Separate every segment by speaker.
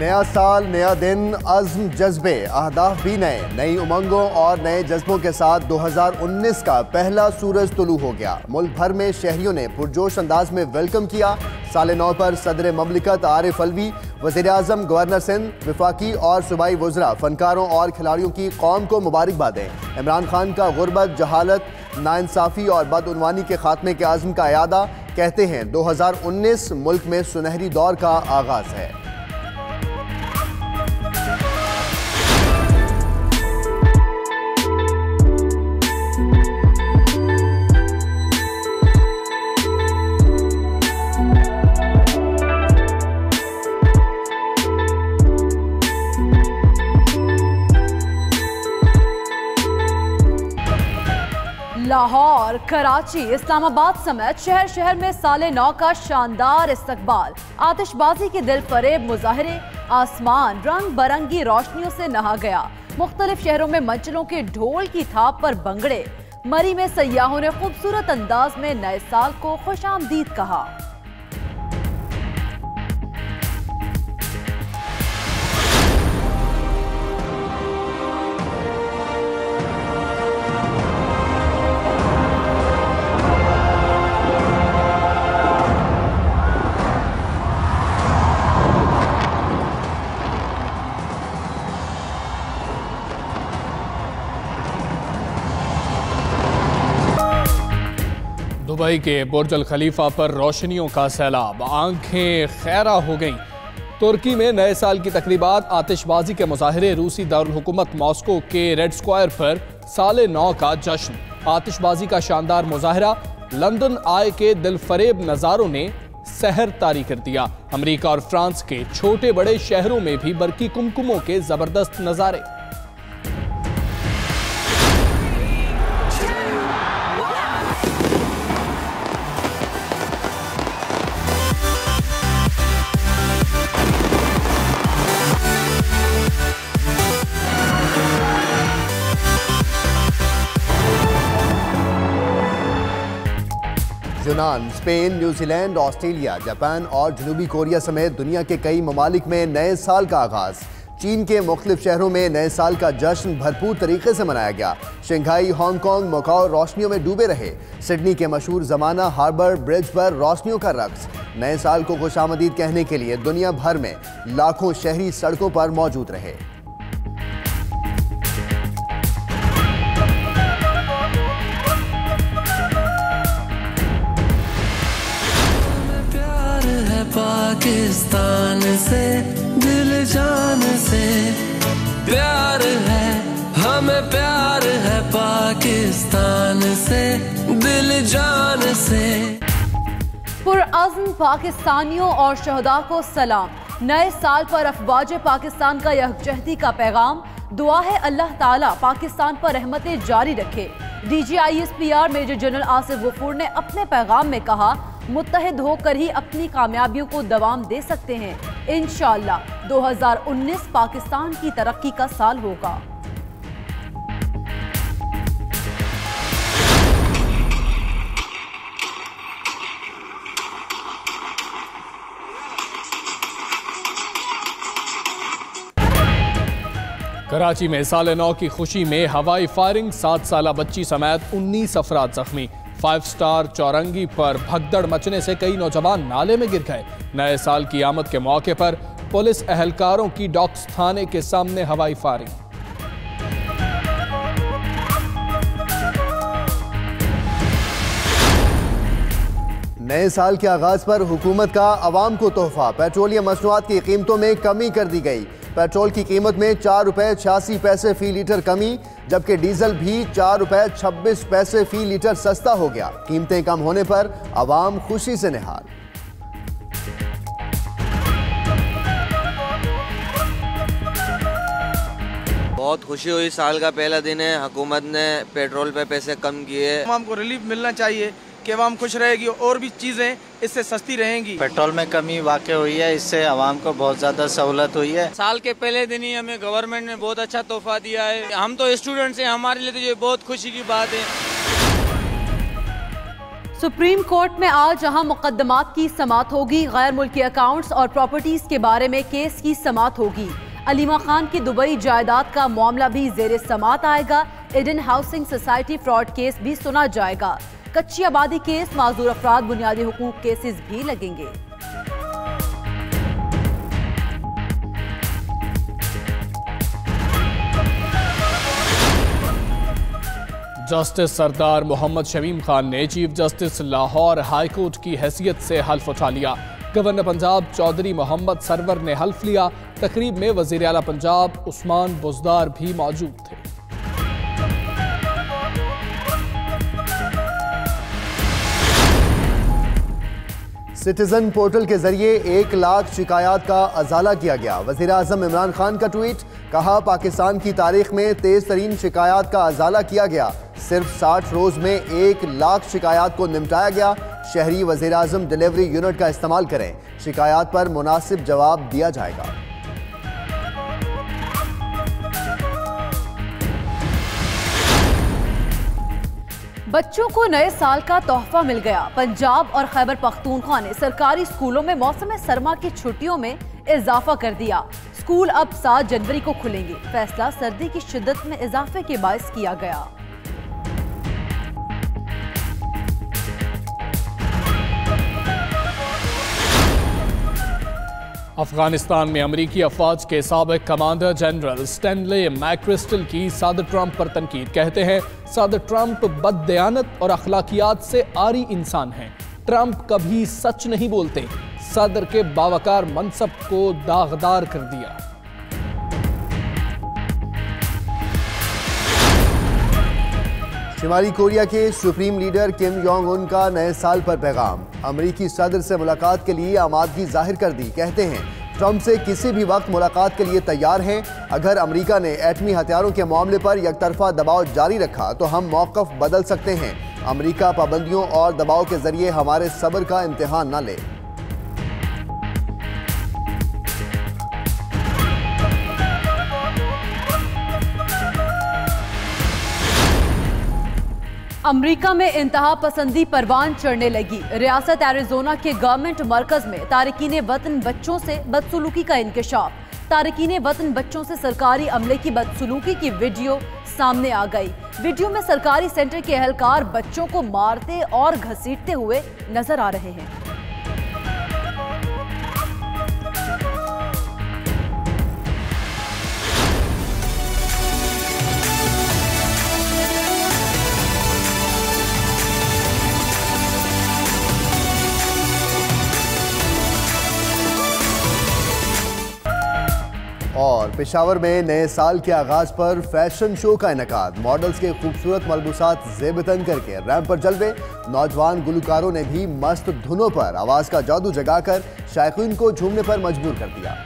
Speaker 1: नया साल, नया दिन, अज़्म, जज्बे, अहदाफ भी नए, नई उमंगों और नए जज्बों के साथ 2019 का पहला सूरज तुलू हो गया। मुल्क भर में शहरियों ने पुरजोश अंदाज में वेलकम किया। साल नौ पर सदर ममलिकत आरिफ अलवी, वज़ीर आज़म, गवर्नर सिंध, वफाकी और सूबाई वज़रा, फनकारों और खिलाड़ियों की कौम को मुबारकबादें। इमरान खान का गुर्बत, जहालत, नाइंसाफ़ी और बदउनवानी के खात्मे के आज़म का अयादा। कहते हैं 2019 मुल्क में सुनहरी दौर का आगाज़ है।
Speaker 2: लाहौर, कराची, इस्लामाबाद समेत शहर शहर में साले नौ का शानदार इस्तकबाल। आतिशबाजी के दिल फरेब मुजाहरे, आसमान रंग बरंगी रोशनियों से नहा गया। मुख्तलिफ शहरों में मंचलों के ढोल की थाप पर बंगड़े। मरी में सयाहों ने खूबसूरत अंदाज में नए साल को खुशामदीद कहा।
Speaker 3: दुबई के बुर्ज अल खलीफा पर रोशनियों का सैलाब, आंखें खैरा हो गईं। तुर्की में नए साल की तकरीबात, आतिशबाजी के मुजाहरे, रूसी दारुल हुकूमत मॉस्को के रेड स्क्वायर पर साले नौ का जश्न, आतिशबाजी का शानदार मुजाहरा। लंदन आए के दिलफरेब नज़ारों ने सहर तारी कर दिया। अमेरिका और फ्रांस के छोटे बड़े शहरों में भी बरकी कुमकुमों के जबरदस्त नज़ारे।
Speaker 1: यूनान, स्पेन, न्यूजीलैंड, ऑस्ट्रेलिया, जापान और जनूबी कोरिया समेत दुनिया के कई ममालिक में नए साल का आगाज। चीन के मुख्तलिफ शहरों में नए साल का जश्न भरपूर तरीके से मनाया गया। शंघाई, हांगकांग, मकाओ रोशनियों में डूबे रहे। सिडनी के मशहूर जमाना हार्बर ब्रिज पर रोशनियों का रक्स। नए साल को खुशामदीद कहने के लिए दुनिया भर में लाखों शहरी सड़कों पर मौजूद रहे।
Speaker 4: पाकिस्तान से दिल जान से प्यार है, हमें प्यार है पाकिस्तान से दिल जान से।
Speaker 2: पुरअज़्म पाकिस्तानियों और शहदा को सलाम। नए साल पर अफवाज पाकिस्तान का यकजहती का पैगाम। दुआ है अल्लाह ताला पाकिस्तान पर रहमतें जारी रखे। DGISPR major general Asif Ghafoor ने अपने पैगाम में कहा, मुत्तहिद होकर ही अपनी कामयाबियों को दवाम दे सकते हैं। इंशाअल्लाह 2019 पाकिस्तान की तरक्की का साल होगा।
Speaker 3: कराची में साले नौ की खुशी में हवाई फायरिंग, 7 साला बच्ची समेत 19 अफराद जख्मी। 5 स्टार चौरंगी पर भगदड़ मचने से कई नौजवान नाले में गिर गए। नए साल की आमद के मौके पर पुलिस एहलकारों की डॉक्स थाने के सामने हवाई फायरिंग।
Speaker 1: नए साल के आगाज पर हुकूमत का अवाम को तोहफा। पेट्रोलियम मसनूआत की कीमतों में कमी कर दी गई। पेट्रोल की कीमत में 4 रुपए 86 पैसे फी लीटर कमी, जबकि डीजल भी 4 रुपए 26 पैसे फी लीटर सस्ता हो गया। कीमतें कम होने पर अवाम खुशी से निहाल।
Speaker 5: बहुत खुशी हुई, साल का पहला दिन है, हुकूमत ने पेट्रोल पे पैसे कम किए।
Speaker 6: अवाम को रिलीफ मिलना चाहिए कि अवाम खुश रहेगी और भी चीज़ें इससे सस्ती रहेंगी।
Speaker 7: पेट्रोल में कमी वाक़ई हुई है, इससे अवाम को बहुत ज़्यादा सहूलत हुई है।
Speaker 8: साल के पहले दिन ही हमें गवर्नमेंट ने बहुत अच्छा तोहफा दिया है। हम तो स्टूडेंट्स हैं, हमारे लिए तो ये बहुत खुशी की बात है।
Speaker 2: सुप्रीम कोर्ट में आज अहम मुकदमात की समाअत होगी। गैर मुल्की अकाउंट्स और प्रॉपर्टीज के बारे में केस की समाअत होगी। अलीमा खान की दुबई जायदाद का मामला भी जेर समाअत आएगा। Eden housing society fraud case भी सुना जाएगा। कच्ची आबादी केस, माजूर अफराद बुनियादी हुकूक केसेस भी लगेंगे।
Speaker 3: जस्टिस सरदार मोहम्मद शमीम खान ने chief justice Lahore high court की हैसियत से हल्फ उठा लिया। गवर्नर पंजाब चौधरी मोहम्मद सरवर ने हल्फ लिया। तकरीब में वजीर आला पंजाब उस्मान बुज़दार भी मौजूद थे।
Speaker 1: सिटीजन पोर्टल के जरिए 1 लाख शिकायत का अजाला किया गया। वजीर आज़म इमरान खान का ट्वीट, कहा पाकिस्तान की तारीख में तेज तरीन शिकायत का अजाला किया गया। सिर्फ 60 रोज में 1 लाख शिकायत को निपटाया गया। शहरी वजीर आज़म डिलीवरी यूनिट का इस्तेमाल करें, शिकायत पर मुनासिब जवाब दिया जाएगा।
Speaker 2: बच्चों को नए साल का तोहफा मिल गया। पंजाब और खैबर पख्तूनख्वा ने सरकारी स्कूलों में मौसम सरमा की छुट्टियों में इजाफा कर दिया। स्कूल अब 7 जनवरी को खुलेंगे। फैसला सर्दी की शिद्दत में इजाफे के बायस किया गया।
Speaker 3: अफगानिस्तान में अमरीकी अफवाज के साबिक कमांडर जनरल स्टैनले मैक्रिस्टल की सदर ट्रंप पर तनकीद। कहते हैं सदर ट्रंप बददयानत और अखलाकियात से आरी इंसान हैं। ट्रंप कभी सच नहीं बोलते। सदर के बावकार मनसब को दागदार कर दिया।
Speaker 1: शुमाली कोरिया के supreme leader Kim Jong Un का नए साल पर पैगाम। अमरीकी सदर से मुलाकात के लिए आमादगी जाहिर कर दी। कहते हैं ट्रंप से किसी भी वक्त मुलाकात के लिए तैयार हैं। अगर अमरीका ने एटमी हथियारों के मामले पर एकतरफा दबाव जारी रखा तो हम मौक़िफ़ बदल सकते हैं। अमरीका पाबंदियों और दबाव के जरिए हमारे सब्र का इम्तिहान न ले।
Speaker 2: अमरीका में इंतहा पसंदी परवान चढ़ने लगी। रियासत एरिज़ोना के गवर्नमेंट मरकज में तारकीन वतन बच्चों से बदसलूकी का इंकशाफ। तारकीन वतन बच्चों से सरकारी अमले की बदसलूकी की वीडियो सामने आ गई। वीडियो में सरकारी सेंटर के एहलकार बच्चों को मारते और घसीटते हुए नजर आ रहे हैं।
Speaker 1: और पेशावर में नए साल के आगाज पर फैशन शो का इनेकाद। मॉडल्स के खूबसूरत मलबूसात ज़ेबतन करके रैंप पर जलवे। नौजवान गुलकारों ने भी मस्त धुनों पर आवाज़ का जादू जगाकर शायकीन को झूमने पर मजबूर कर दिया।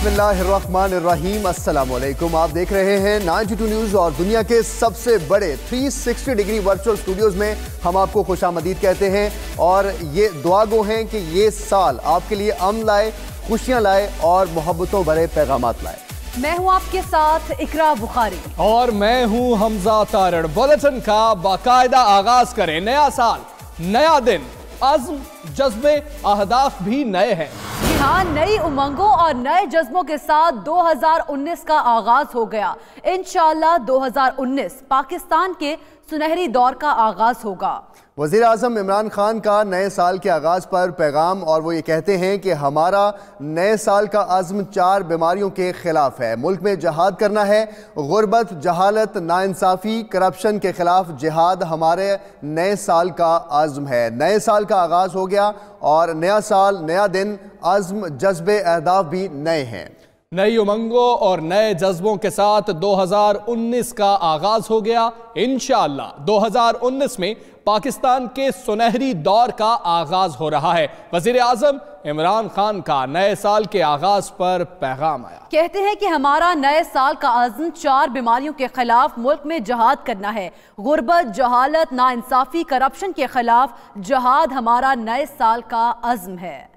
Speaker 1: बिस्मिल्लाहिर्रहमानिर्रहीम। अस्सलामुअलैकुम। आप देख रहे हैं 92 न्यूज़ और दुनिया के सबसे बड़े 360 डिग्री वर्चुअल स्टूडियोज़ में हम आपको खुशामदीद कहते हैं और ये दुआ गो हैं कि ये साल आपके लिए अमन लाए, खुशियाँ लाए और मोहब्बतों भरे पैगामात लाए।
Speaker 2: मैं हूँ आपके साथ इकरा बुखारी
Speaker 3: और मैं हूँ हमजा तारड़। बुलेटिन का बाकायदा आगाज करें। नया साल, नया दिन, अज़्म, जज्बे, अहदाफ भी नए हैं।
Speaker 2: जी हाँ, नई उमंगों और नए जज्बों के साथ 2019 का आगाज हो गया। इंशाअल्लाह 2019 पाकिस्तान के सुनहरी दौर का आगाज होगा।
Speaker 1: वज़ीर आज़म इमरान खान का नए साल के आगाज़ पर पैगाम, और वो ये कहते हैं कि हमारा नए साल का अज़्म 4 बीमारियों के ख़िलाफ़ है। मुल्क में जहाद करना है। गुर्बत, जहालत, नाइंसाफ़ी, करप्शन के ख़िलाफ़ जिहाद हमारे नए साल का अज़्म है। नए साल का आगाज़ हो गया और नया साल, नया दिन, अज़्म, जज्बे, अहदाफ भी नए हैं।
Speaker 3: नई उमंगों और नए जज्बों के साथ 2019 का आगाज हो गया। इंशाअल्लाह 2019 में पाकिस्तान के सुनहरी दौर का आगाज हो रहा है। वजीर आजम इमरान खान का नए साल के आगाज पर पैगाम आया।
Speaker 2: कहते हैं कि हमारा नए साल का अज़्म 4 बीमारियों के खिलाफ मुल्क में जहाद करना है। गुर्बत, जहालत, नाइंसाफी, करप्शन के खिलाफ जहाद हमारा नए साल का अज़्म है।